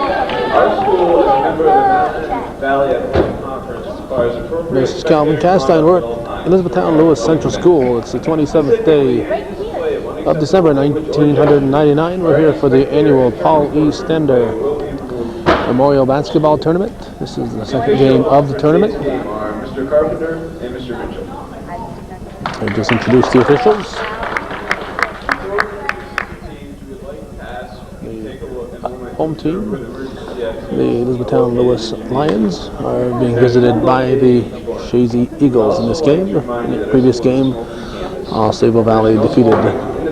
Our school is a member of the Mountain Valley Athletic Conference as far as appropriate. This is Calvin Castine. We're at Elizabethtown Lewis Central School. It's the 27th day of December 1999. We're here for the annual Paul E. Stender Memorial Basketball Tournament. This is the second game of the tournament. Mr. Carpenter and Mr. Mitchell. I just introduced the officials. The home team, the Elizabethtown Lewis Lions, are being visited by the Chazy Eagles in this game. In the previous game, Sable Valley defeated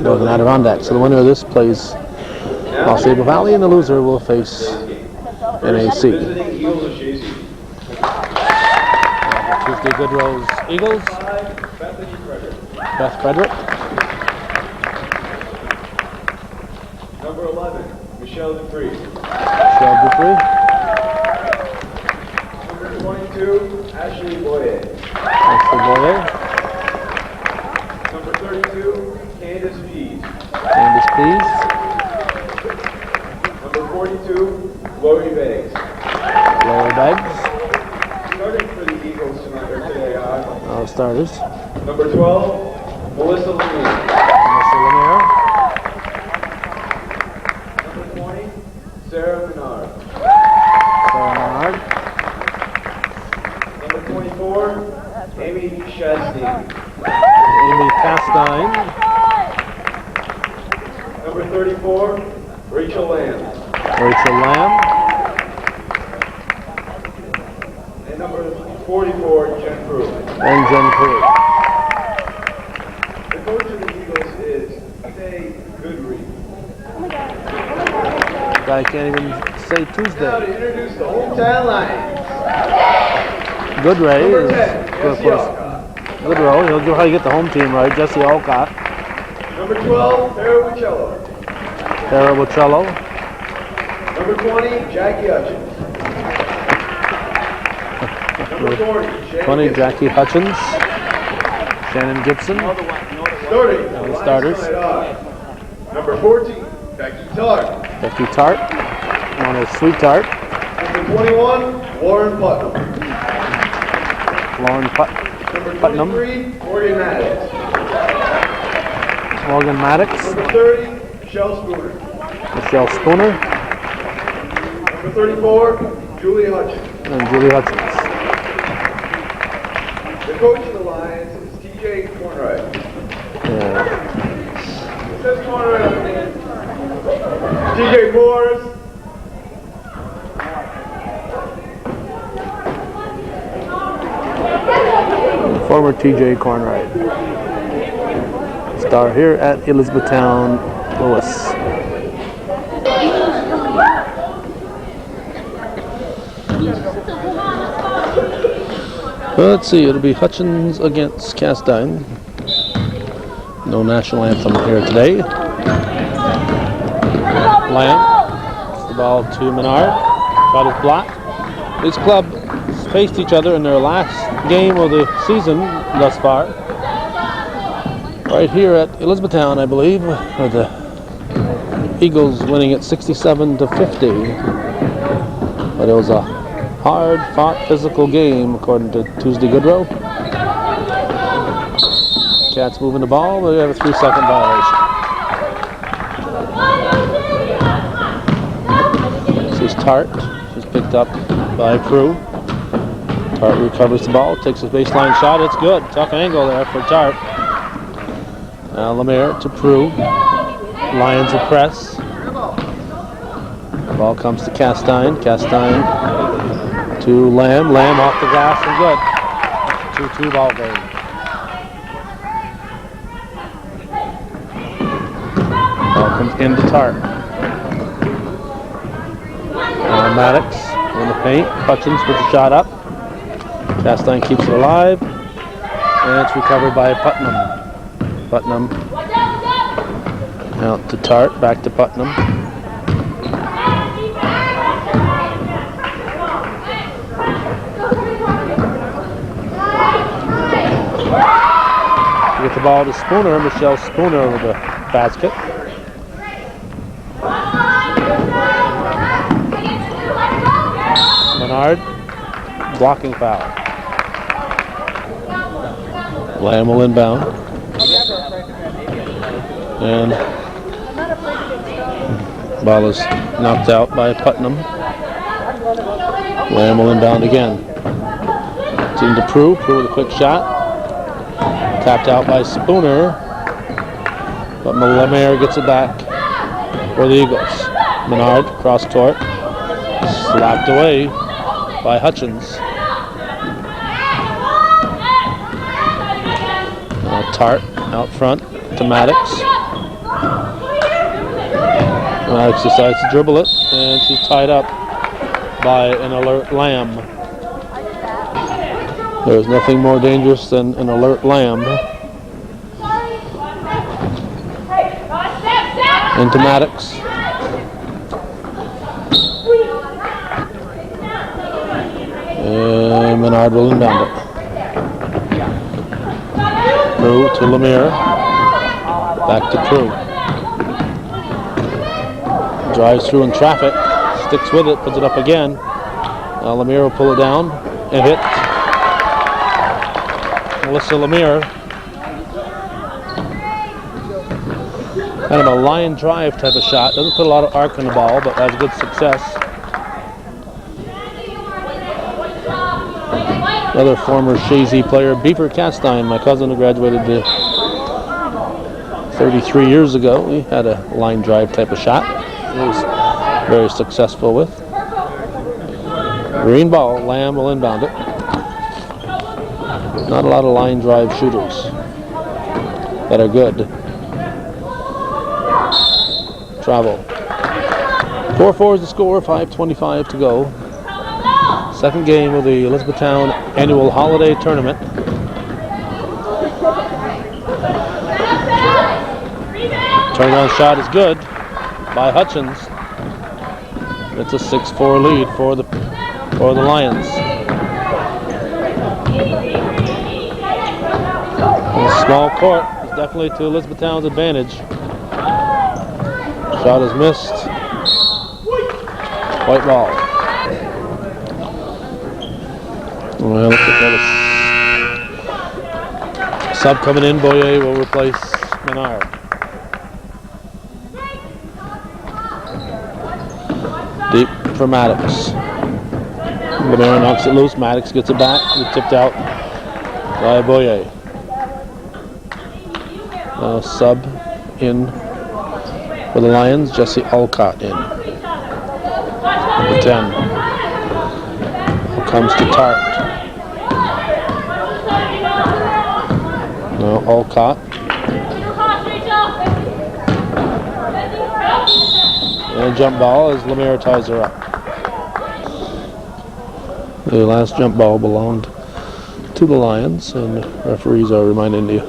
Northern Adirondack. So the winner of this plays Sable Valley, and the loser will face NAC. Tuesday Goodrow's Eagles. Beth Frederick. Number 11, Michelle Dupree. Michelle Dupree. Number 22, Ashley Boyer. Ashley Boyer. Number 32, Candace Pease. Candace Pease. Number 42, Lori Beggs. Lori Beggs. Starting for the Eagles tonight, or today, starters. Number 12, Melissa Lemire. Melissa Lemire. Number 20, Sarah Menard. Sarah Menard. Number 24, Amy Chazy. Amy Castine. Number 34, Rachel Lamb. Rachel Lamb. And number 44, Jen Prue. And Jen Prue. The coach of the Eagles is Tay Goodread. Guy can't even say Now Tuesday. to introduce the hometown Lions. Goodray Number is, 10, of Jesse course, Alcott. Goodrow. He'll probably get the home team right. Jesse Alcott. Number 12, Tara Uccello. Tara Bocello. Number 20, Jackie Hutchins. Number 40, Shannon 20, Gibson. Jackie Hutchins. Shannon Gibson. Starting, the starters. Number 14, Becky Tart. Becky Tart. Known as Sweet Tart. Number 21, Lauren Putnam. Lauren Number Putnam. 23, Morgan Maddox. Morgan Maddox. Number 30, Michelle Spooner. Michelle Spooner. Number 34, Julie Hutchins. And Julie Hutchins. The coach of the Lions is TJ Cornwright. It says Cornwright on the name. TJ Morris. Former TJ Cornwright. Star here at Elizabethtown Lewis. Let's see, it'll be Hutchins against Castine. No national anthem here today. Lamb. The ball to Menard. Shot is blocked. These clubs faced each other in their last game of the season thus far. Right here at Elizabethtown, I believe, with the Eagles winning at 67-50. But it was a hard-fought physical game, according to Tuesday Goodrow. Cats moving the ball, but we have a 3-second violation. This is Tart. She's picked up by Prue. Tart recovers the ball, takes a baseline shot. It's good. Tough angle there for Tart. Now Lemire to Prue. Lions will press. The ball comes to Castine. Castine to Lamb. Lamb off the glass and good. 2-2 ball game. Ball comes into Tart. Maddox in the paint. Hutchins puts a shot up. Castine keeps it alive. And it's recovered by Putnam. Putnam out to Tart. Back to Putnam. Get the ball to Spooner. Michelle Spooner with the basket. Menard, blocking foul. Lamb will inbound. And ball is knocked out by Putnam. Lamb will inbound again. Team to Prue. Prue with a quick shot. Tapped out by Spooner. But Lemaire gets it back for the Eagles. Menard cross court. Slapped away by Hutchins. Tart out front to Maddox. Maddox decides to dribble it, and she's tied up by an alert Lamb. There's nothing more dangerous than an alert Lamb. Into Maddox. And Menard will inbound it. Prue to Lemire. Back to Prue. Drives through in traffic. Sticks with it. Puts it up again. Now Lemire will pull it down and hit. Melissa Lemire. Kind of a line drive type of shot. Doesn't put a lot of arc on the ball, but has good success. Another former Chazy player, Beaver Castine, my cousin who graduated 33 years ago. He had a line drive type of shot. He was very successful with. Green ball, Lamb will inbound it. Not a lot of line drive shooters that are good. Travel. 4-4 is the score, 5:25 to go. Second game of the Elizabethtown Annual Holiday Tournament. Turnaround shot is good by Hutchins. It's a 6-4 lead for the Lions. And a small court is definitely to Elizabethtown's advantage. Shot is missed. White ball. Well, look at that. Sub coming in, Boyer will replace Menard. Deep for Maddox. Menard knocks it loose. Maddox gets it back. It's tipped out by Boyer. Sub in for the Lions. Jesse Alcott in. Number 10. Here comes to Tart. No, Alcott. And a jump ball as Lemire ties her up. The last jump ball belonged to the Lions, and referees are reminding the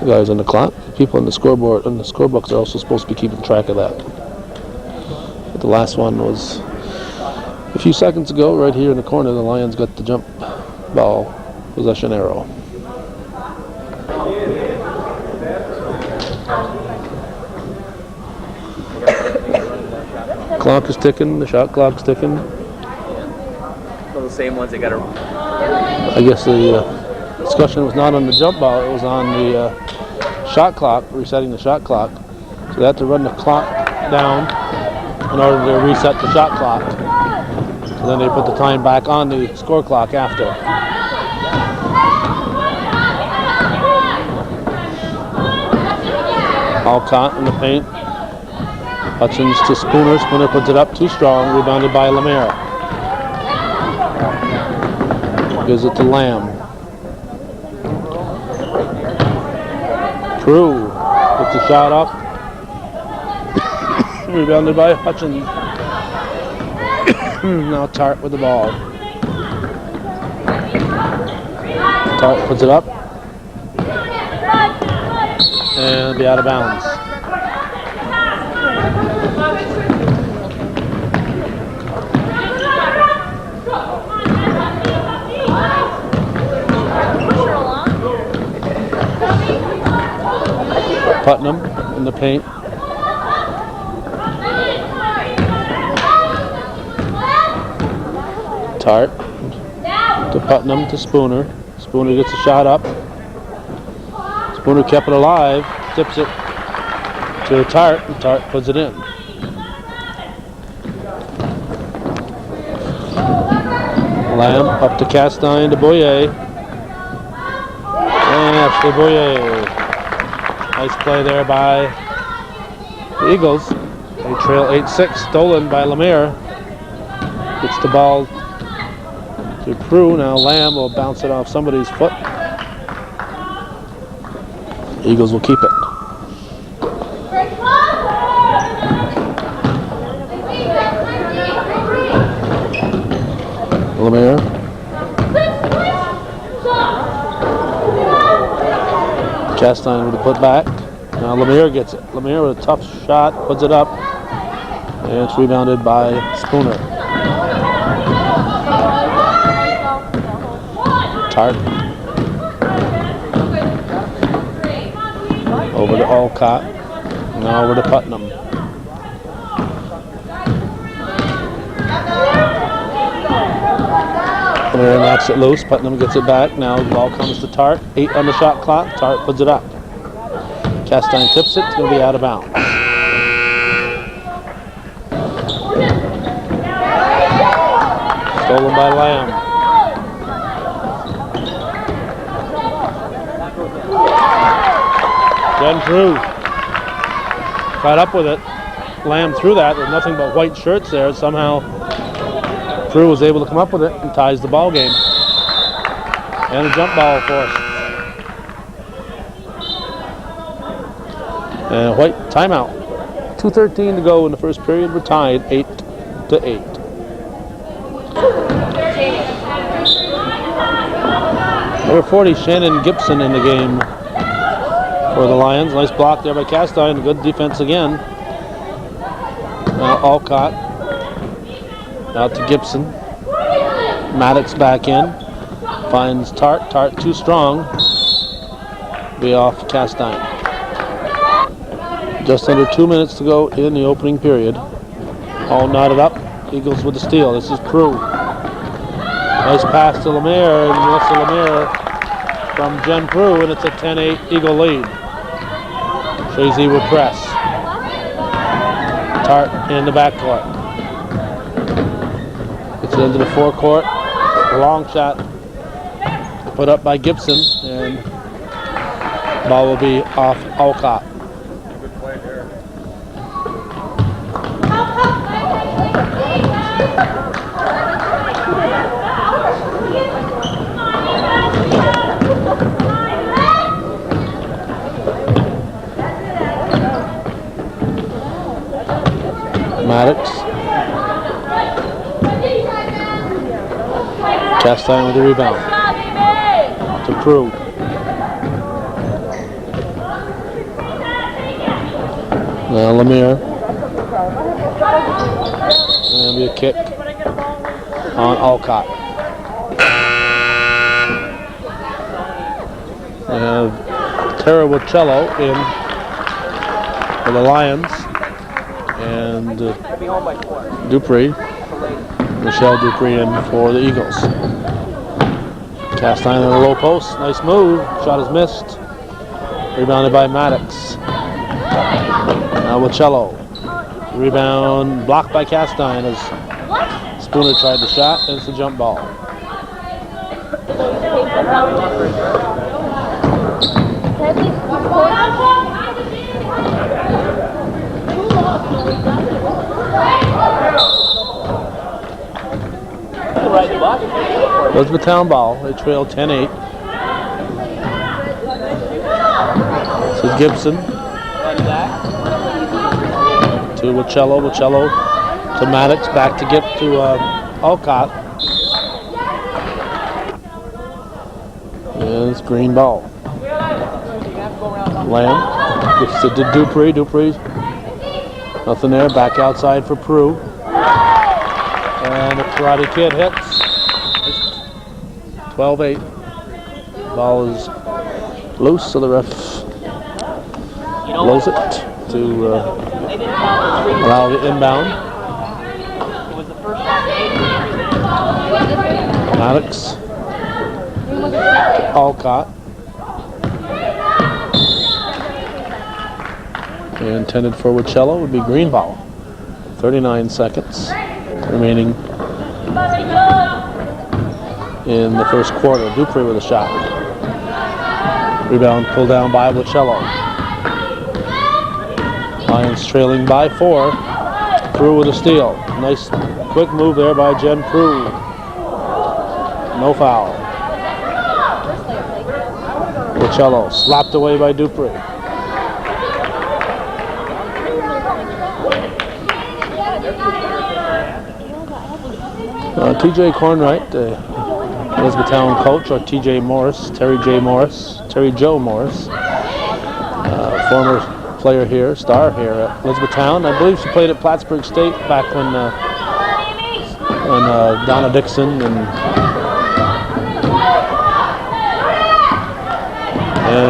guys on the clock, people on the scoreboard and the scorebooks are also supposed to be keeping track of that. But the last one was a few seconds ago, right here in the corner. The Lions got the jump ball possession arrow. Clock is ticking, the shot clock's ticking. The same ones that got I guess the discussion was not on the jump ball, it was on the shot clock, resetting the shot clock. So they had to run the clock down in order to reset the shot clock. So then they put the time back on the score clock after. Alcott in the paint. Hutchins to Spooner. Spooner puts it up too strong. Rebounded by Lemire. Gives it to Lamb. Prue puts the shot up. Rebounded by Hutchins. Now Tart with the ball. Tart puts it up. And it'll be out of bounds. Putnam in the paint. Tart to Putnam to Spooner. Spooner gets a shot up. Spooner kept it alive, tips it to Tart, and Tart puts it in. Lamb up to Castine to Boyer. And Ashley Boyer. Nice play there by the Eagles. They trail 8-6, stolen by Lemire. Gets the ball to Prue. Now Lamb will bounce it off somebody's foot. Eagles will keep it. Lemire. Castine with the putback. Now Lemire gets it. Lemire with a tough shot, puts it up, and it's rebounded by Spooner. Tart. Over to Alcott. Now over to Putnam. Lemire knocks it loose. Putnam gets it back. Now the ball comes to Tart. 8 on the shot clock. Tart puts it up. Castine tips it. It's going to be out of bounds. Stolen by Lamb. Jen Prue caught up with it. Lamb threw that. There's nothing but white shirts there. Somehow Prue was able to come up with it and ties the ball game. And a jump ball forced. And White timeout. 2:13 to go in the first period. We're tied 8-8. Number 40, Shannon Gibson in the game for the Lions. Nice block there by Castine. Good defense again. Now Alcott out to Gibson. Maddox back in. Finds Tart. Tart too strong. Be off Castine. Just under 2 minutes to go in the opening period. All knotted up. Eagles with the steal. This is Prue. Nice pass to Lemire, and Melissa Lemire from Jen Prue, and it's a 10-8 Eagle lead. Chazy will press. Tart in the backcourt. Gets it into the forecourt. A long shot put up by Gibson, and ball will be off Alcott. Good play there. Maddox. Castine with the rebound. To Prue. Now Lemire. And there'll be a kick on Alcott. They have Tara Wacello in for the Lions. And Dupree, Michelle Dupree in for the Eagles. Castine on the low post, nice move, shot is missed. Rebounded by Maddox. Now Wacello. Rebound blocked by Castine as Spooner tried the shot, and it's a jump ball. Goes the town ball. They trail 10-8. This is Gibson. To Wacello. Wacello to Maddox. Back to Alcott. And it's green ball. Lamb gets it to Dupree. Dupree. Nothing there. Back outside for Prue. And the Karate Kid hits. 12-8. Ball is loose, so the ref blows it to allow the inbound. It was the first Maddox. Alcott. Intended for Wicello would be green ball. 39 seconds remaining in the first quarter. Dupree with a shot. Rebound pulled down by Wicello. Lions trailing by 4. Prue with a steal. Nice quick move there by Jen Prue. No foul. Wicello slapped away by Dupree. TJ Cornwright, the Elizabethtown coach, or TJ Morris, Terry Joe Morris, former player here, star here at Elizabethtown. I believe she played at Plattsburgh State back when Donna Dixon and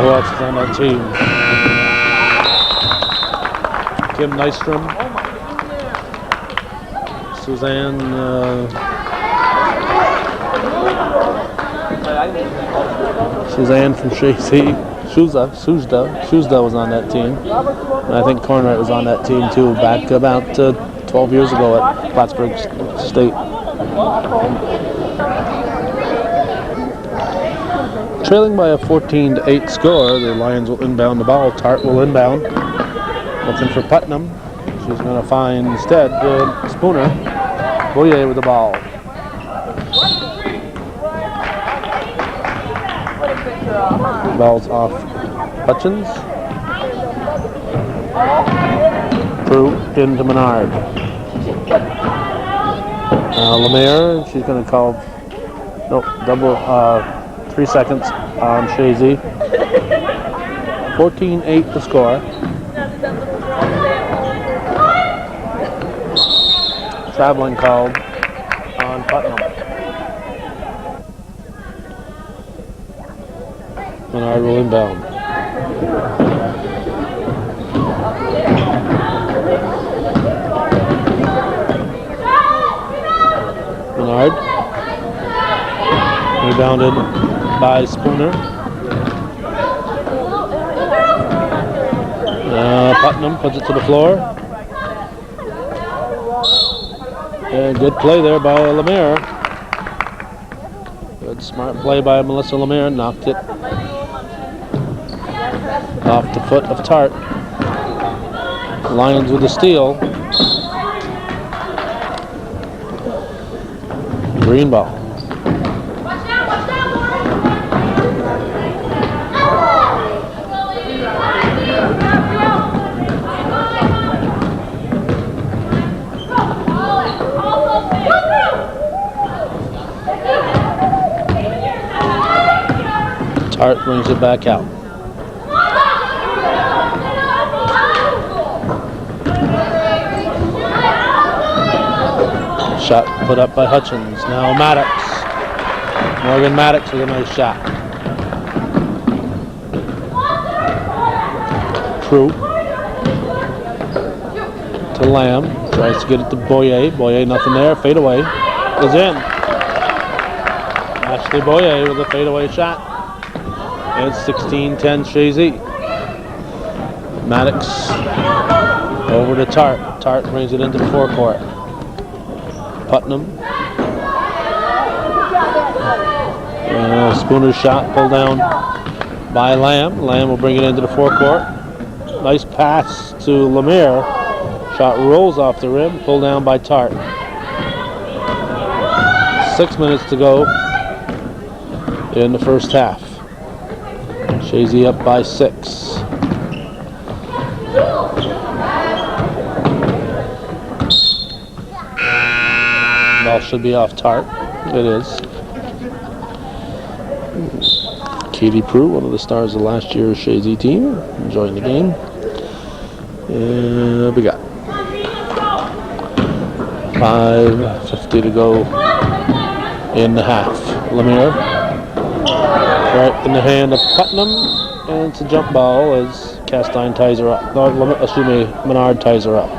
who else is on that team? Kim Nystrom, Suzanne from Chazy. Shuzda was on that team. And I think Cornwright was on that team too, back about 12 years ago at Plattsburgh State. Trailing by a 14-8 score, the Lions will inbound the ball. Tart will inbound. Looking for Putnam. She's going to find instead Spooner. Boyer with the ball. Ball's off Hutchins. Prue into Menard. Lemaire, she's going to call 3 seconds on Chazy. 14-8 the score. Traveling called on Putnam. Menard will inbound. Menard. Rebounded by Spooner. Putnam puts it to the floor. And good play there by Lemaire. Good smart play by Melissa Lemaire. Knocked it off the foot of Tart. Lions with the steal. Green ball. Tart brings it back out. Shot put up by Hutchins. Now Maddox. Morgan Maddox with a nice shot. Prue to Lamb. Tries to get it to Boyer. Boyer nothing there. Fade away. Is in. Ashley Boyer with a fadeaway shot. And it's 16-10 Chazy. Maddox over to Tart. Tart brings it into the forecourt. Putnam. Spooner's shot pulled down by Lamb. Lamb will bring it into the forecourt. Nice pass to Lemaire. Shot rolls off the rim, pulled down by Tart. 6 minutes to go in the first half. Chazy up by 6. Ball should be off Tart. It is. Katie Prue, one of the stars of last year's Chazy team, enjoying the game. We got 5:50 to go in the half. Lemaire, right in the hand of Putnam, and it's a jump ball as Castine ties her up. No, Menard ties her up.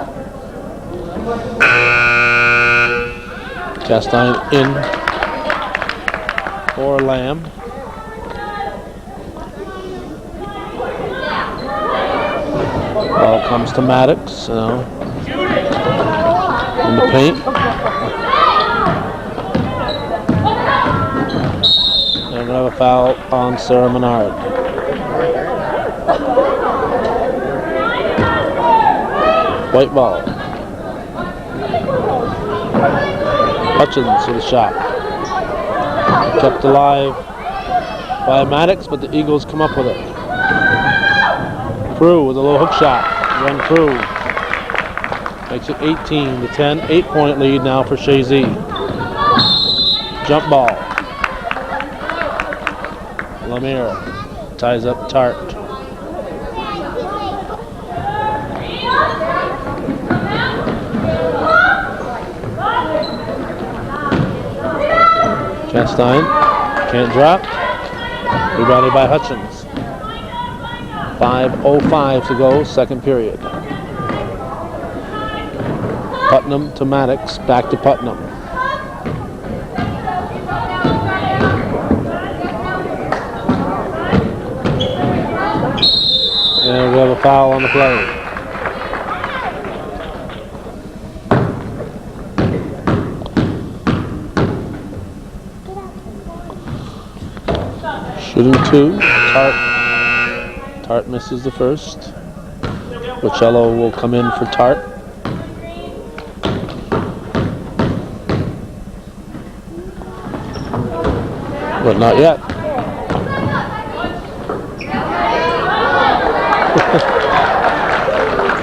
Castine in for Lamb. Ball comes to Maddox now. In the paint. And we're going to have a foul on Sarah Menard. White ball. Hutchins with a shot. Kept alive by Maddox, but the Eagles come up with it. Prue with a little hook shot. Again, Prue makes it 18-10. 8-point lead now for Chazy. Jump ball. Lemire ties up Tart. Chastain can't drop. Rebounded by Hutchins. 5:05 to go, second period. Putnam to Maddox, back to Putnam. And we have a foul on the play. Shooting two. Tart misses the first. Bocello will come in for Tart. But not yet.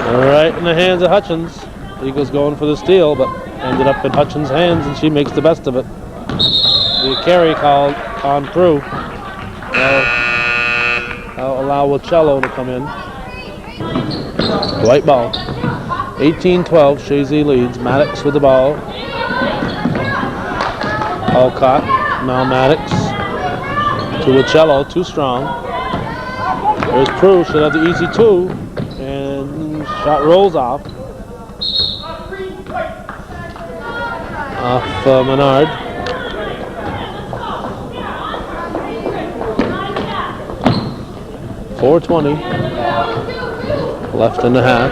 All right, in the hands of Hutchins. Eagles going for the steal, but ended up in Hutchins' hands, and she makes the best of it. The carry called on Prue. I'll allow Bocello to come in. White ball. 18-12, Chazy leads. Maddox with the ball. Alcott, now Maddox. To Bocello, too strong. There's Prue, should have the easy two. And shot rolls off. Off Menard. .420 left in the half.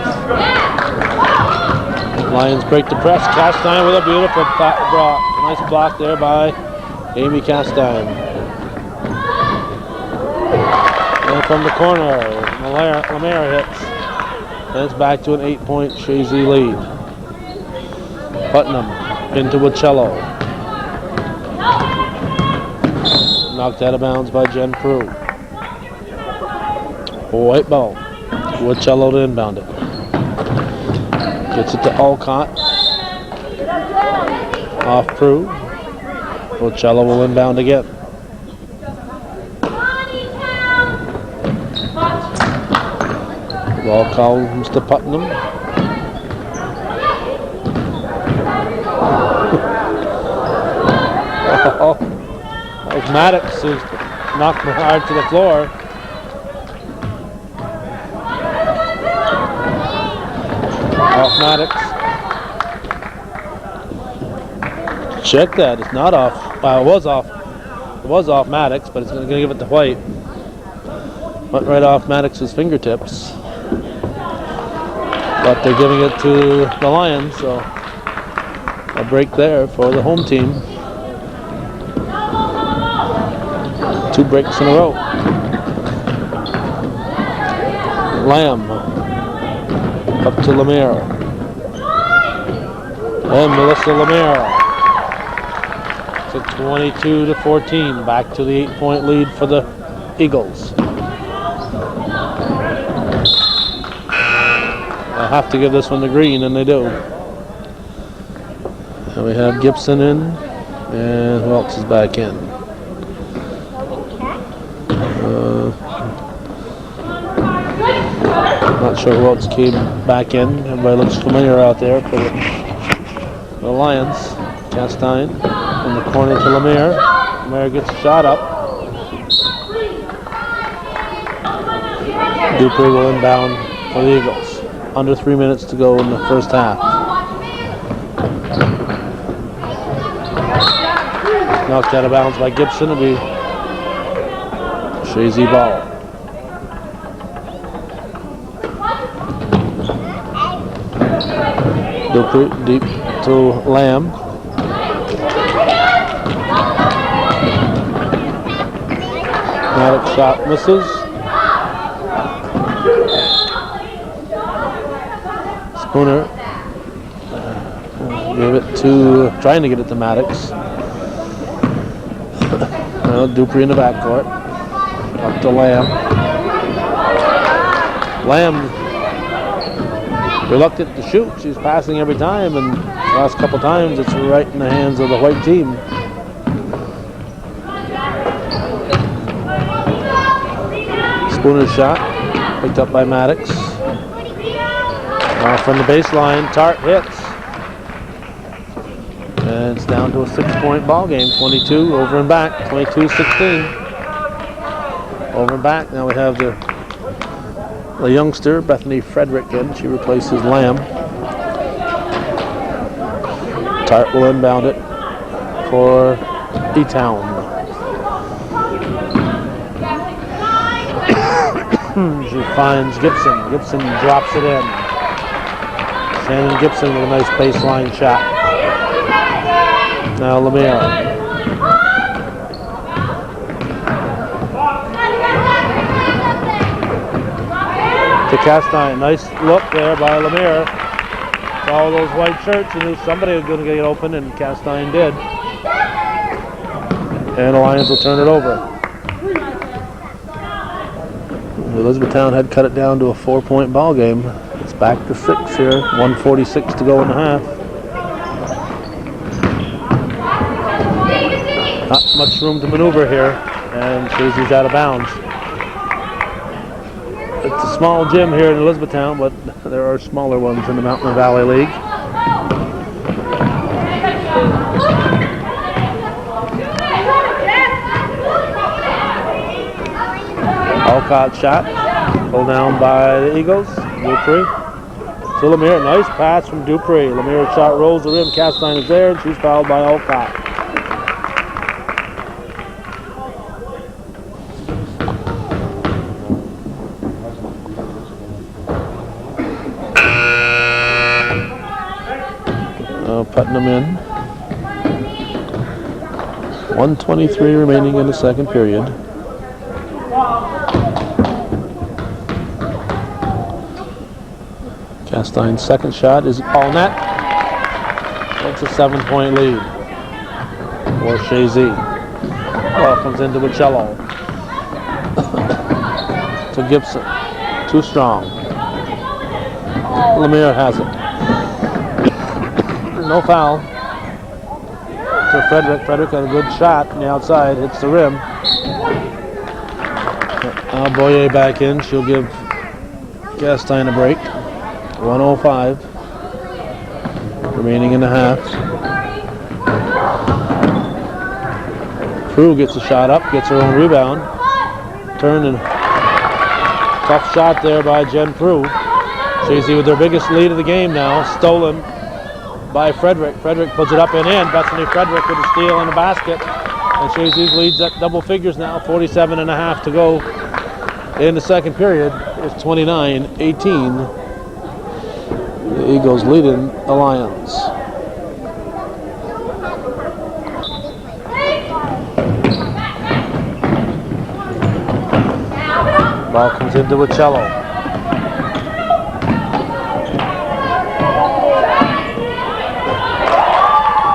Lions break the press. Castine with a beautiful block. Nice block there by Amy Castine. And from the corner, Lemire hits. And it's back to an 8-point Chazy lead. Putnam into Bocello. Knocked out of bounds by Jen Prue. White ball. Bocello to inbound it. Gets it to Alcott. Off Prue. Bocello will inbound again. Ball comes to Putnam. Oh, that was Maddox who knocked Menard to the floor. Off Maddox. Check that. It's not off. It was off. It was off Maddox, but it's going to give it to White. Went right off Maddox's fingertips. But they're giving it to the Lions, so a break there for the home team. 2 breaks in a row. Lamb up to Lemire. And Melissa Lemire. To 22-14. Back to the 8-point lead for the Eagles. I have to give this one to Green, and they do. And we have Gibson in. And who else is back in? Not sure who else came back in. Everybody looks familiar out there for the Lions. Castine in the corner to Lemire. Lemire gets a shot up. Dupree will inbound for the Eagles. Under 3 minutes to go in the first half. Knocked out of bounds by Gibson. It'll be Chazy ball. Deep to Lamb. Maddox shot misses. Spooner gave it to, trying to get it to Maddox. Dupree in the backcourt. Up to Lamb. Lamb reluctant to shoot. She's passing every time, and the last couple times it's right in the hands of the white team. Spooner's shot picked up by Maddox. From the baseline, Tart hits. And it's down to a 6-point ball game. 22 over and back. 22-16. Over and back. Now we have the youngster, Bethany Frederick, in. She replaces Lamb. Tart will inbound it for E-Town. She finds Gibson. Gibson drops it in. Shannon Gibson with a nice baseline shot. Now Lemire. To Castine. Nice look there by Lemire. All those white shirts. You knew somebody was going to get it open, and Castine did. And Alliance will turn it over. Elizabethtown had cut it down to a 4-point ball game. It's back to 6 here. 1:46 to go in the half. Not much room to maneuver here, and Chazy's out of bounds. It's a small gym here in Elizabethtown, but there are smaller ones in the Mountain Valley League. Alcott shot, pulled down by the Eagles. Dupree to Lemire. Nice pass from Dupree. Lemire's shot rolls the rim. Castine is there, and she's fouled by Alcott. Putnam in. 1:23 remaining in the second period. Castine's second shot is all net. It's a 7-point lead for Chazy. Ball comes into Bocello. To Gibson. Too strong. Lemire has it. No foul. To Frederick. Frederick had a good shot on the outside. Hits the rim. Now Boyer back in. She'll give Castine a break. 1:05 remaining in the half. Prue gets a shot up, gets her own rebound. Turn and tough shot there by Jen Prue. Chazy with their biggest lead of the game now, stolen by Frederick. Frederick puts it up and in. Bethany Frederick with a steal and a basket. And Chazy's leads at double figures now, 47.5 to go in the second period. It's 29-18. The Eagles leading the Lions. Ball comes into Bocello.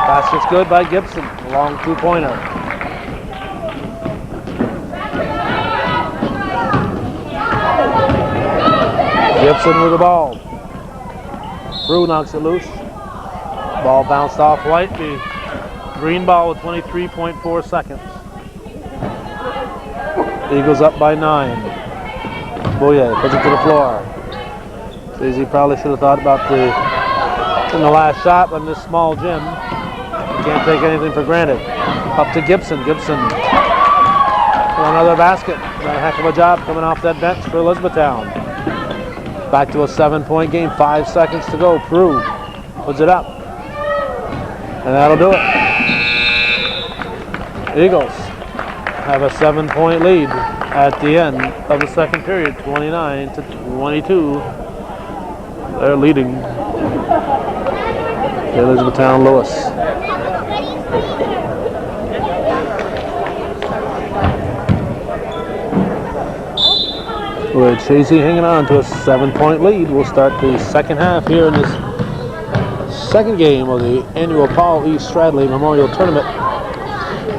Basket's good by Gibson. A long 2-pointer. Gibson with the ball. Prue knocks it loose. Ball bounced off White. The green ball with 23.4 seconds. Eagles up by 9. Boyer puts it to the floor. Chazy probably should have thought about the last shot, but in this small gym, you can't take anything for granted. Up to Gibson. Gibson for another basket. Done a heck of a job coming off that bench for Elizabethtown. Back to a 7-point game, 5 seconds to go. Prue puts it up. And that'll do it. Eagles have a 7-point lead at the end of the second period, 29-22. They're leading Elizabethtown Lewis. With Chazy hanging on to a 7-point lead, we'll start the second half here in this second game of the annual Paul E. Stradley Memorial Tournament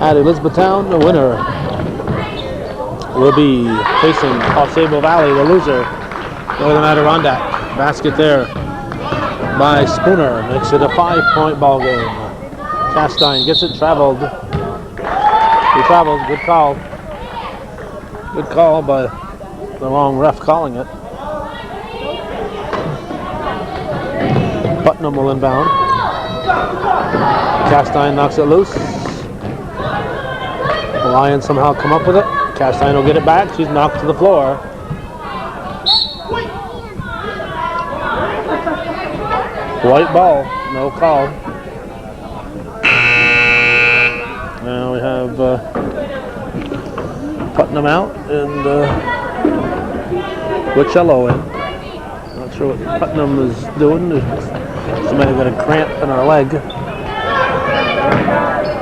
at Elizabethtown. The winner will be facing Osable Valley, the loser, Northern Adirondack. Basket there by Spooner. Makes it a 5-point ball game. Castine gets it, traveled. He travels, good call. Good call by the wrong ref calling it. Putnam will inbound. Castine knocks it loose. The Lions somehow come up with it. Castine will get it back. She's knocked to the floor. White ball, no call. Now we have Putnam out and Wichello in. Not sure what Putnam is doing. Somebody got a cramp in her leg.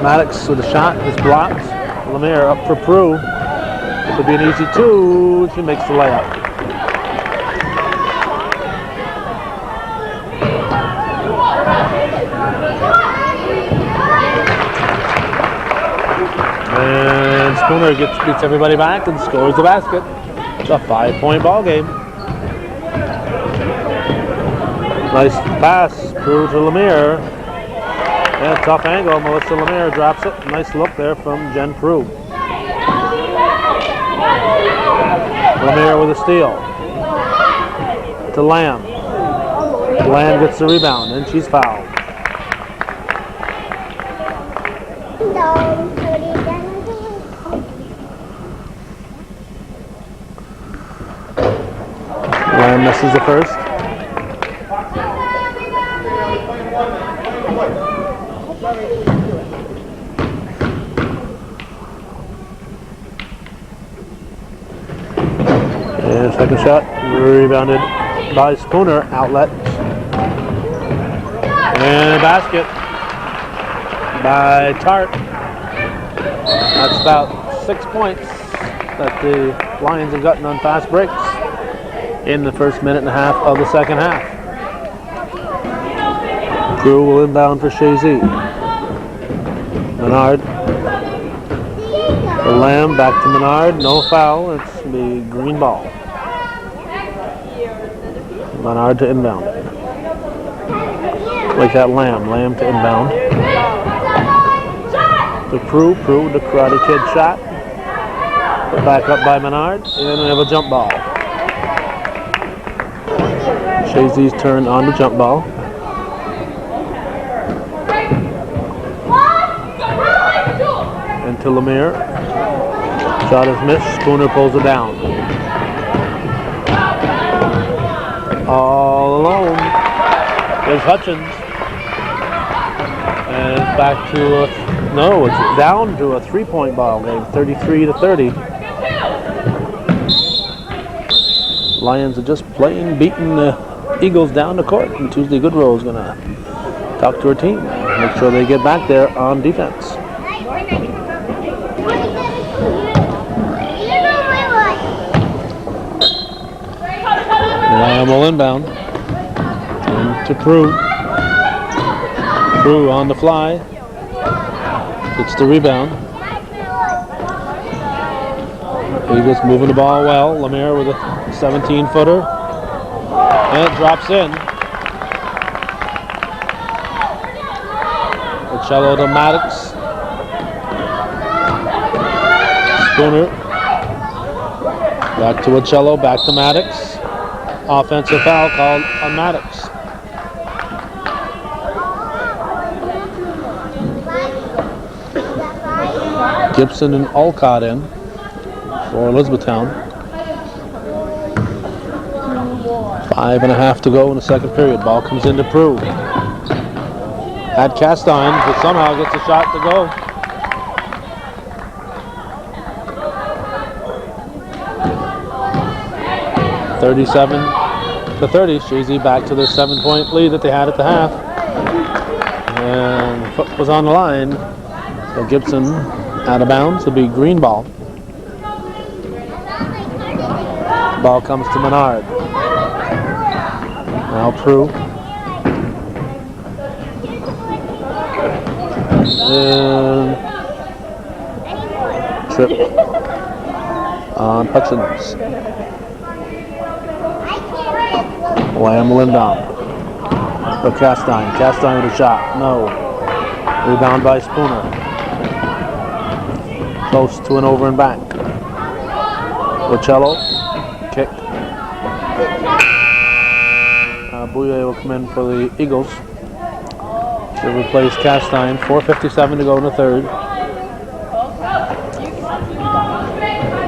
Maddox with a shot is blocked. Lemire up for Prue. Could be an easy 2. She makes the layup. And Spooner beats everybody back and scores the basket. It's a 5-point ball game. Nice pass, Prue to Lemire. And tough angle, Melissa Lemire drops it. Nice look there from Jen Prue. Lemire with a steal. To Lamb. Lamb gets the rebound and she's fouled. Lamb misses the first. And second shot, rebounded by Spooner, outlet. And a basket by Tart. That's about 6 points that the Lions have gotten on fast breaks in the first minute and a half of the second half. Prue will inbound for Chazy. Menard. The Lamb back to Menard. No foul. It's the green ball. Menard to inbound. Like that Lamb. Lamb to inbound. To Prue. Prue, the Karate Kid shot. Put back up by Menard. And we have a jump ball. Chazy's turn on the jump ball. Into Lemire. Shot is missed. Spooner pulls it down. All alone is Hutchins. And it's back to it's down to a 3-point ball game, 33-30. Lions are just beating the Eagles down the court, and Tuesday Goodrow is going to talk to her team, make sure they get back there on defense. Lamb will inbound. And to Prue. Prue on the fly. Gets the rebound. Eagles moving the ball well. Lemire with a 17-footer. And it drops in. Wichello to Maddox. Spooner. Back to Wichello, back to Maddox. Offensive foul called on Maddox. Gibson and Olcott in for Elizabethtown. 5.5 to go in the second period. Ball comes into Prue. Had Castine, but somehow gets a shot to go. 37-30. Chazy back to their 7-point lead that they had at the half. And foot was on the line. So Gibson out of bounds. It'll be green ball. Ball comes to Menard. Now Prue. And trip on Hutchins. Lamb will inbound. For Castine. Castine with a shot. No. Rebound by Spooner. Close to an over and back. Bocello. Kick. Bouye will come in for the Eagles to replace Castine. 4:57 to go in the third.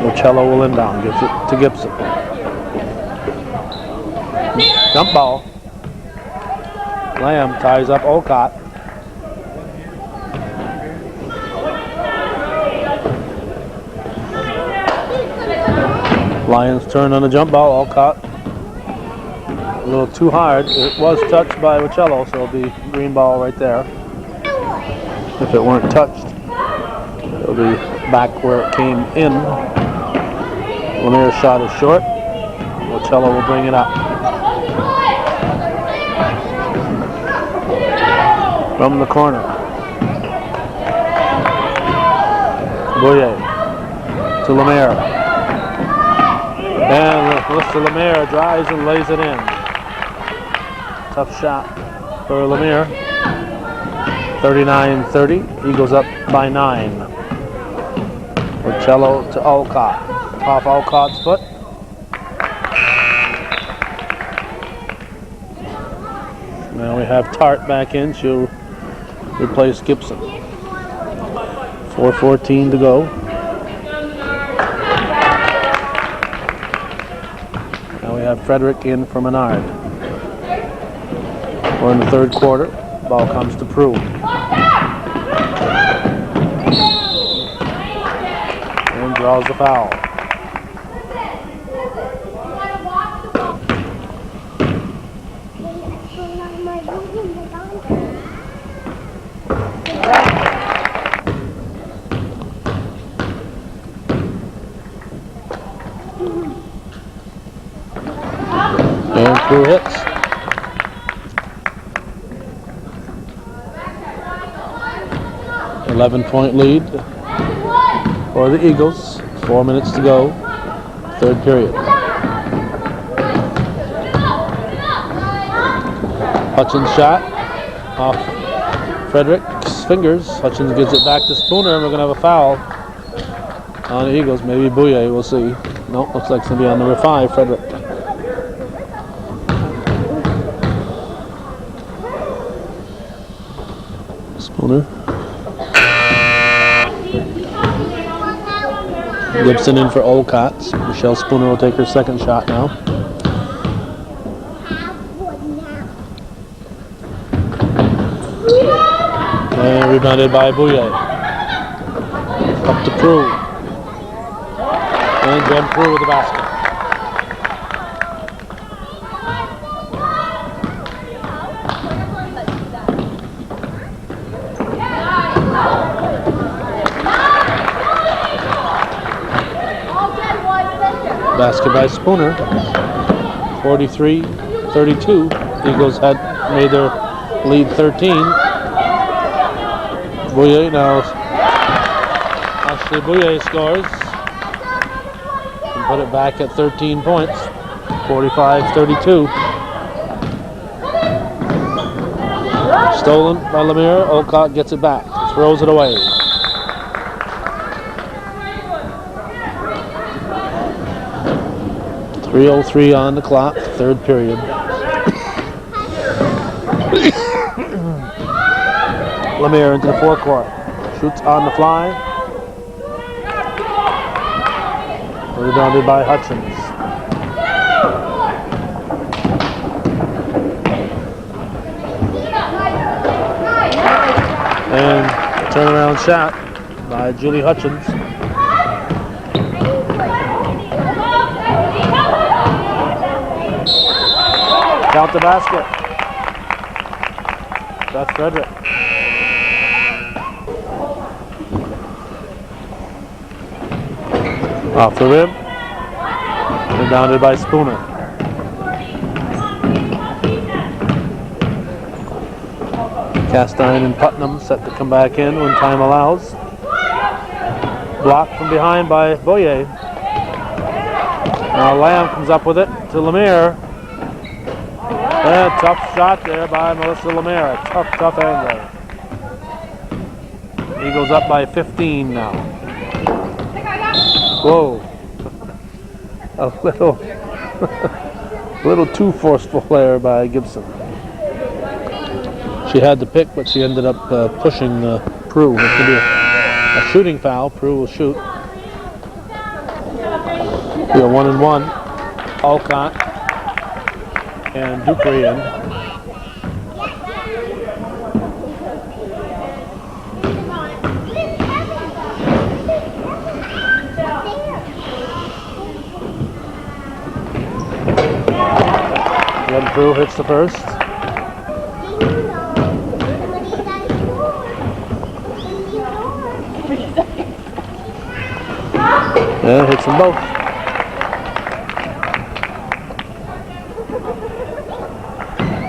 Bocello will inbound. Gives it to Gibson. Jump ball. Lamb ties up Olcott. Lions turn on the jump ball. Olcott a little too hard. It was touched by Bocello, so it'll be green ball right there. If it weren't touched, it'll be back where it came in. Lemaire's shot is short. Bocello will bring it up. From the corner. Bouye to Lemaire. And Mr. Lemaire drives and lays it in. Tough shot for Lemaire. 39-30. Eagles up by 9. Bocello to Olcott. Off Olcott's foot. Now we have Tart back in. She'll replace Gibson. 4:14 to go. Now we have Frederick in for Menard. We're in the third quarter. Ball comes to Prue. And draws the foul. And Prue hits. .11 lead for the Eagles. 4 minutes to go. Third period. Hutchins shot off Frederick's fingers. Hutchins gives it back to Spooner, and we're going to have a foul on the Eagles. Maybe Bouye, we'll see. Nope, looks like it's going to be on number 5, Frederick. Spooner. Gibson in for Olcott. Michelle Spooner will take her second shot now. And rebounded by Bouye. Up to Prue. And Jen Prue with the basket. Basket by Spooner. 43-32. Eagles had made their lead 13. Bouye now. Ashley Bouye scores. And put it back at 13 points. 45-32. Stolen by Lemaire. Olcott gets it back. Throws it away. .303 on the clock, third period. Lemaire into the forecourt. Shoots on the fly. Rebounded by Hutchins. And turnaround shot by Julie Hutchins. Count the basket. That's Frederick. Off the rim. Rebounded by Spooner. Castine and Putnam set to come back in when time allows. Blocked from behind by Boyer. Now Lamb comes up with it to Lemire. And a tough shot there by Melissa Lemire. Tough angle. Eagles up by 15 now. Whoa. A little too forceful there by Gibson. She had the pick, but she ended up pushing Prue. It could be a shooting foul. Prue will shoot. Be a 1-and-1. Alcott and Dupree in. Then Prue hits the first. Yeah, hits them both.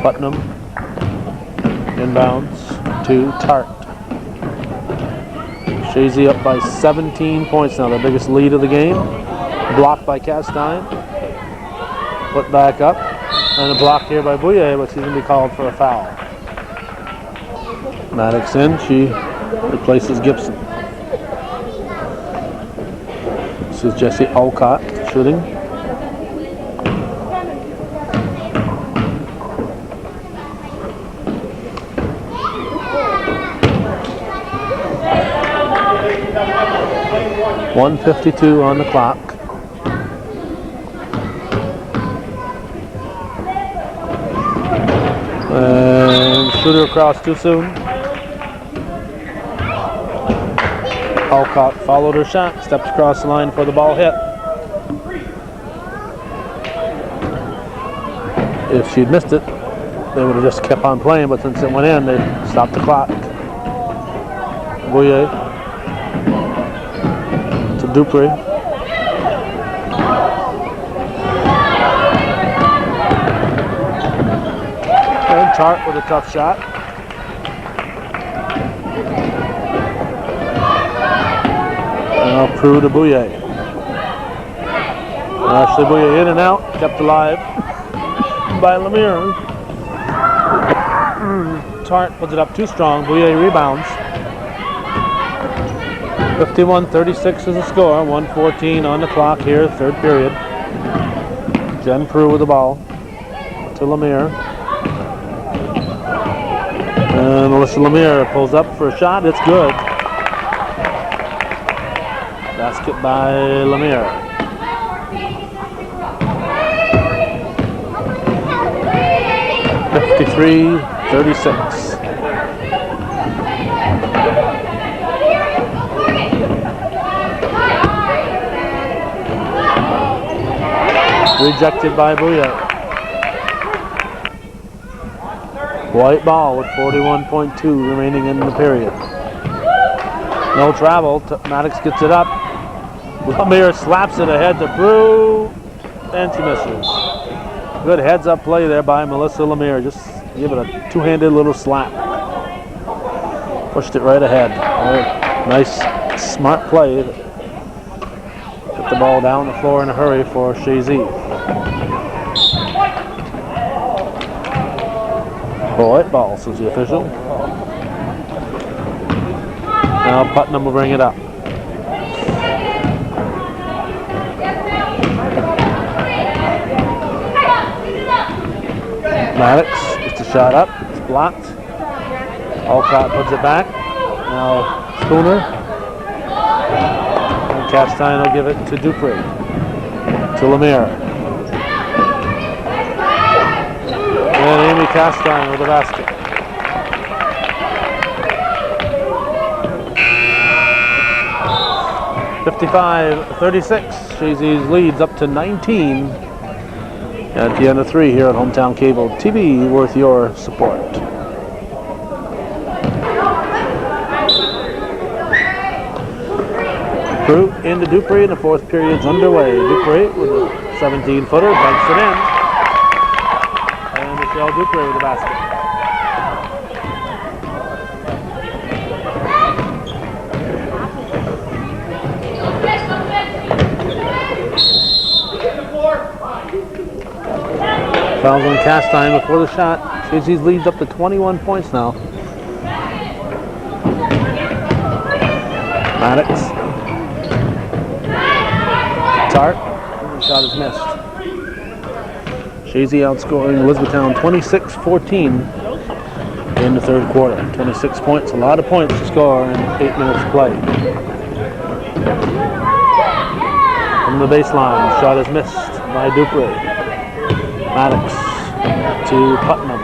Putnam inbounds to Tart. Chazy up by 17 points now, the biggest lead of the game. Blocked by Castine. Put back up. And a block here by Bouye, but she's going to be called for a foul. Maddox in, she replaces Gibson. This is Jesse Alcott shooting. .152 on the clock. And shooter across too soon. Alcott followed her shot, stepped across the line for the ball hit. If she'd missed it, they would have just kept on playing, but since it went in, they stopped the clock. Bouye to Dupree. And Tart with a tough shot. Now Prue to Bouye. Ashley Bouye in and out, kept alive by Lemire. Tart puts it up too strong. Bouye rebounds. 51-36 is the score. 1:14 on the clock here, third period. Jen Prue with the ball to Lemire. And Melissa Lemire pulls up for a shot. It's good. Basket by Lemire. .53-36. Rejected by Bouye. White ball with 41.2 remaining in the period. No travel. Maddox gets it up. Lemire slaps it ahead to Prue, and she misses. Good heads-up play there by Melissa Lemire. Just give it a two-handed little slap. Pushed it right ahead. Nice, smart play. Put the ball down the floor in a hurry for Chazy. White ball, says the official. Now Putnam will bring it up. Maddox gets the shot up. It's blocked. Alcott puts it back. Now Spooner. And Castine will give it to Dupree. To Lemire. And Amy Castine with the basket. .55-36. Chazy's leads up to 19 At the end of 3 here on Hometown Cable TV, worth your support. Crew into Dupree, and the 4th period's underway. Dupree with a 17-footer, banks it in. And Michelle Dupree with the basket. Fouls on cast time before the shot. Chazy leads up to 21 points now. Maddox. Tart. The shot is missed. Chazy outscoring Elizabethtown 26-14 in the 3rd quarter. 26 points, a lot of points to score in 8 minutes of play. From the baseline, shot is missed by Dupree. Maddox to Putnam.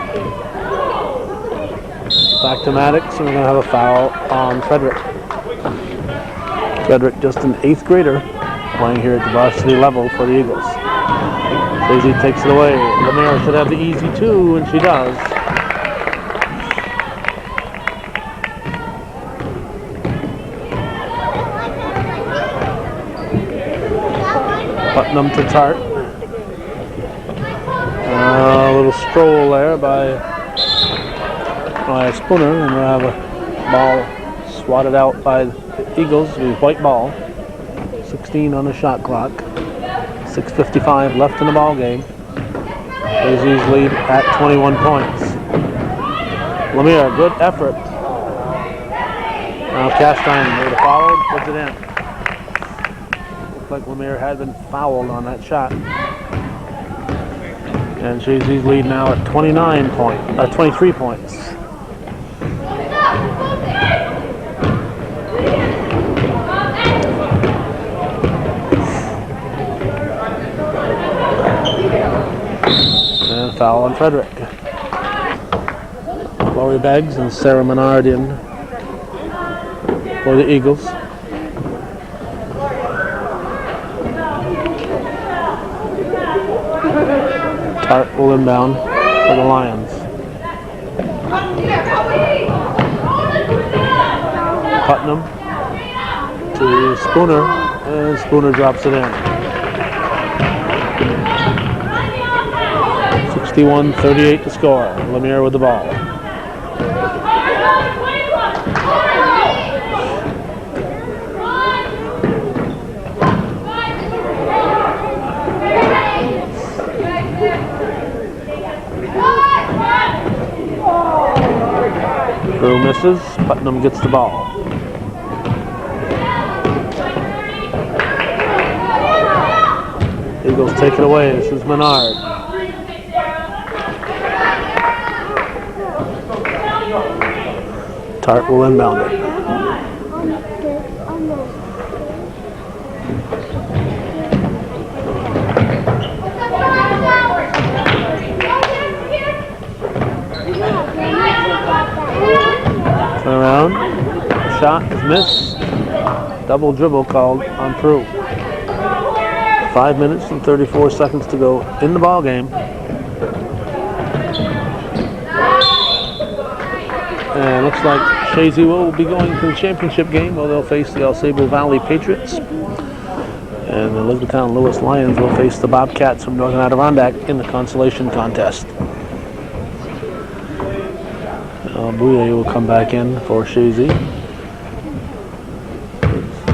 Back to Maddox, and we're going to have a foul on Frederick. Frederick, just an 8th grader, playing here at the varsity level for the Eagles. Chazy takes it away. Lemire should have the easy 2, and she does. Putnam to Tart. A little stroll there by Spooner, and we'll have a ball swatted out by the Eagles with white ball. 16 on the shot clock. 6:55 left in the ball game. Chazy's lead at 21 points. Lemire, good effort. Now Castine made a foul, puts it in. Looked like Lemire had been fouled on that shot. And Chazy's lead now at 23 points. And foul on Frederick. Lori Beggs and Sarah Menard in for the Eagles. Tart will inbound for the Lions. Putnam to Spooner, and Spooner drops it in. 61-38 to score. Lemire with the ball. Crew misses. Putnam gets the ball. Eagles take it away. This is Menard. Tart will inbound it. Turn around. Shot is missed. Double dribble called on Prue. 5 minutes and 34 seconds to go in the ball game. And looks like Chazy will be going to the championship game where they'll face the Sable Valley Patriots. And the Elizabethtown Lewis Lions will face the Bobcats from Northern Adirondack in the consolation contest. Bouye will come back in for Chazy.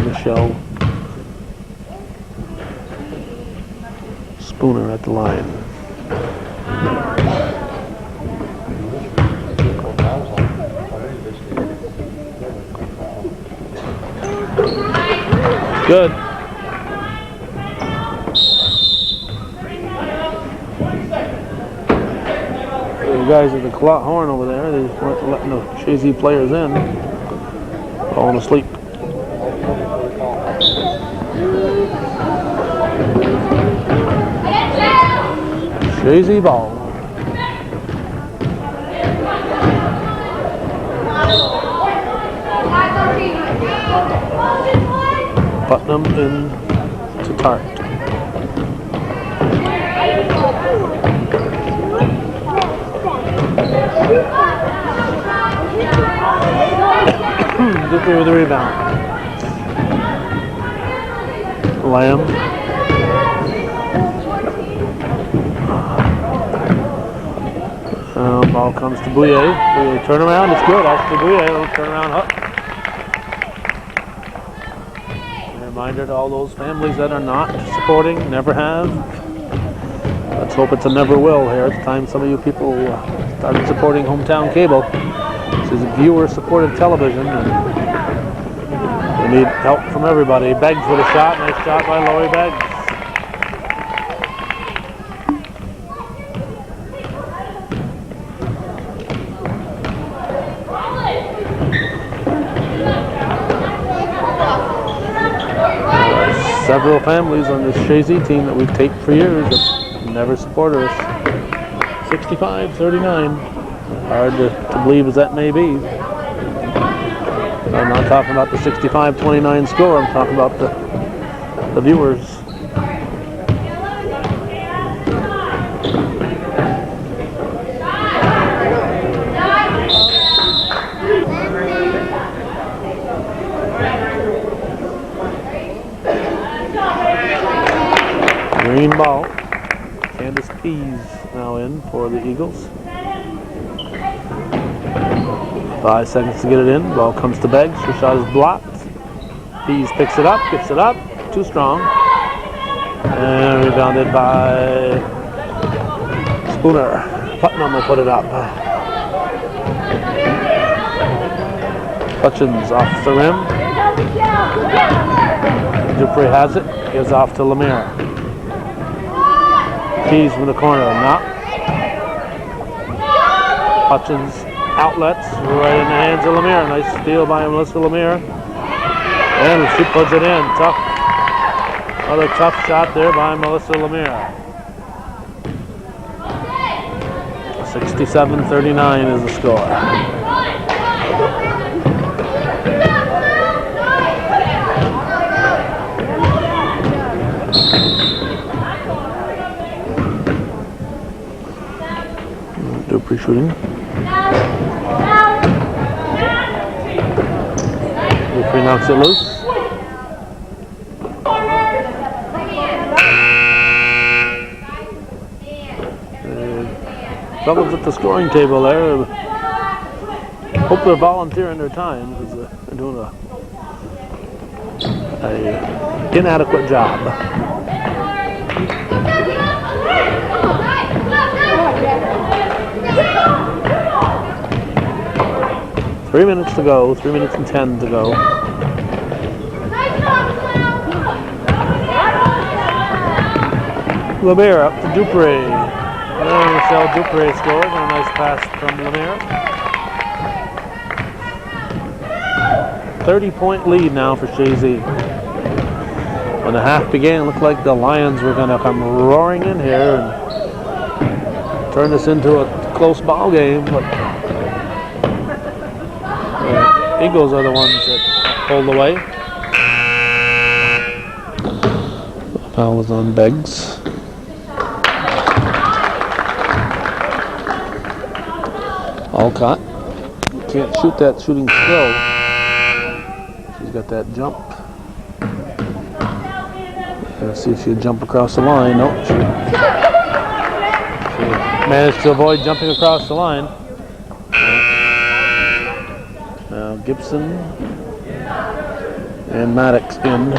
Michelle Spooner at the line. Good. The guys at the clock horn over there, they weren't letting the Chazy players in. Falling asleep. Chazy ball. Putnam in to Tart. Dupree with the rebound. Lamb. Ball comes to Bouye. Bouye turnaround. It's good. Actually, Bouye. Little turnaround hook. A reminder to all those families that are not supporting, never have. Let's hope it's a never will here. It's time some of you people started supporting hometown cable. This is viewer-supported television, and we need help from everybody. Beggs with a shot. Nice shot by Laurie Beggs. Several families on this Chazy team that we've taped for years that never supported us. 65-39. Hard to believe as that may be. I'm not talking about the 65-29 score. I'm talking about the viewers. Green ball. Candace Pease now in for the Eagles. 5 seconds to get it in. Ball comes to Beggs. Her shot is blocked. Pease picks it up, gets it up. Too strong. And rebounded by Spooner. Putnam will put it up. Hutchins off the rim. Dupree has it. Gives off to Lemire. Pease from the corner. Knock. Hutchins outlets right in the hands of Lemire. Nice steal by Melissa Lemire. And she puts it in. Tough. Another tough shot there by Melissa Lemire. 67-39 is the score. Dupree shooting. Dupree knocks it loose. Fellas at the scoring table there, hope they're volunteering their time because they're doing a inadequate job. 3 minutes to go, 3 minutes and 10 to go. Lemire up to Dupree. And Michelle Dupree scores on a nice pass from Lemire. 30-point lead now for Chazy. When the half began, it looked like the Lions were going to come roaring in here and turn this into a close ball game, but the Eagles are the ones that pulled away. The foul was on Beggs. Alcott can't shoot that shooting still. She's got that jump. Let's see if she'll jump across the line. Nope. She managed to avoid jumping across the line. Now Gibson and Maddox in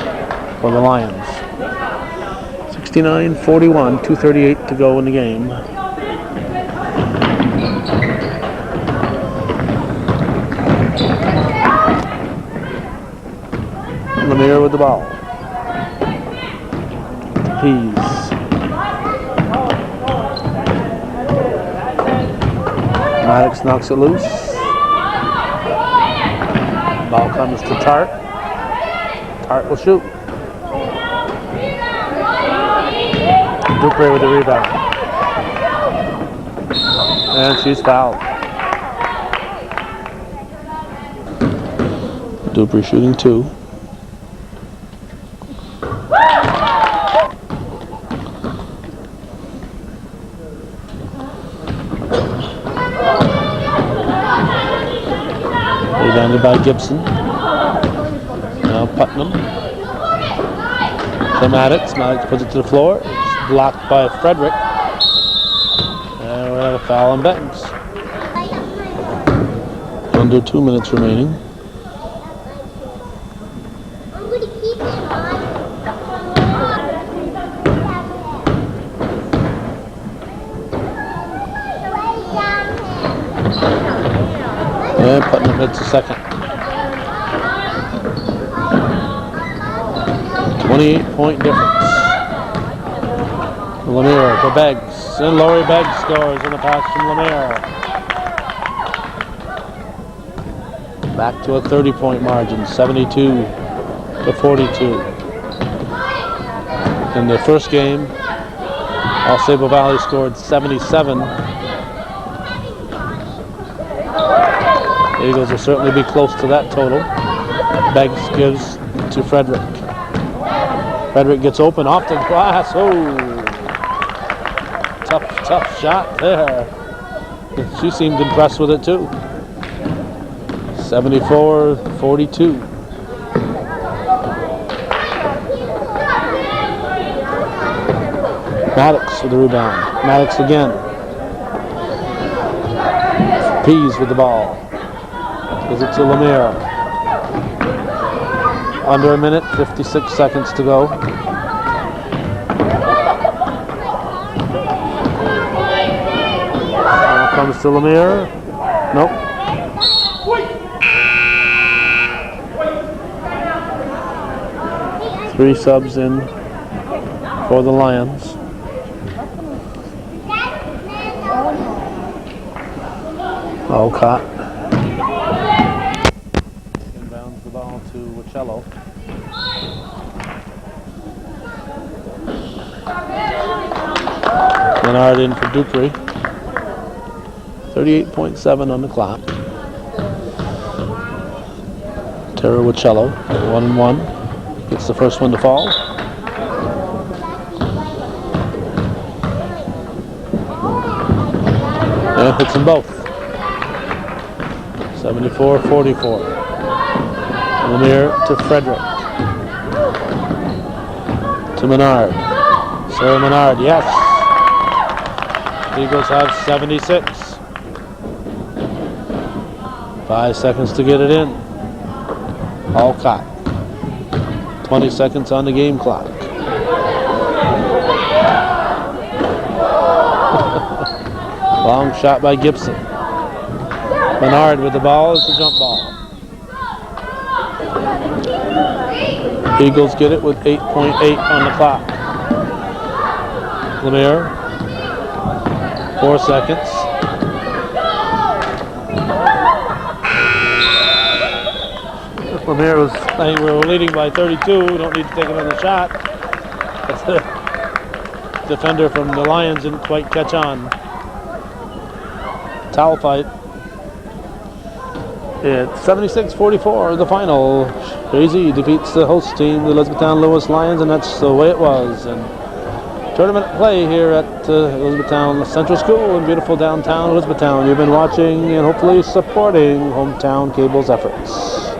for the Lions. 69-41, 2:38 to go in the game. Lemire with the ball. Pease. Maddox knocks it loose. Ball comes to Tart. Tart will shoot. Dupree with the rebound. And she's fouled. Dupree shooting 2. Played by Gibson. Now Putnam. To Maddox. Maddox puts it to the floor. It's blocked by Frederick. And we have a foul on Beggs. Under 2 minutes remaining. And Putnam hits the second. 28-point difference. Lemire to Beggs. And Laurie Beggs scores in the pass from Lemire. Back to a 30-point margin, 72 to 42. In the first game, All Sable Valley scored 77. The Eagles will certainly be close to that total. Beggs gives to Frederick. Frederick g's open off the glass. Oh, tough shot there. She seemed impressed with it too. 74-42. Maddox with the rebound. Maddox again. Pease with the ball. Gives it to Lemire. Under a minute, 56 seconds to go. Now comes to Lemire. Nope. Three subs in for the Lions. Alcott. Inbounds the ball to Wacello. Menard in for Dupree. 38.7 on the clock. Tara Wacello, 1-1. Gets the first one to fall. And hits them both. 74-44. Lemire to Frederick. To Menard. Sarah Menard, yes. Eagles have 76. 5 seconds to get it in. Alcott. 20 seconds on the game clock. Long shot by Gibson. Menard with the ball. It's a jump ball. Eagles get it with 8.8 on the clock. Lemire. 4 seconds. Lemire was saying we were leading by 32. We don't need to take another shot. But the defender from the Lions didn't quite catch on. Towel fight. It's 76-44, the final. Chazy defeats the host team, the Elizabethtown Lewis Lions, and that's the way it was. And tournament play here at Elizabethtown Central School in beautiful downtown Elizabethtown. You've been watching and hopefully supporting Hometown Cable's efforts.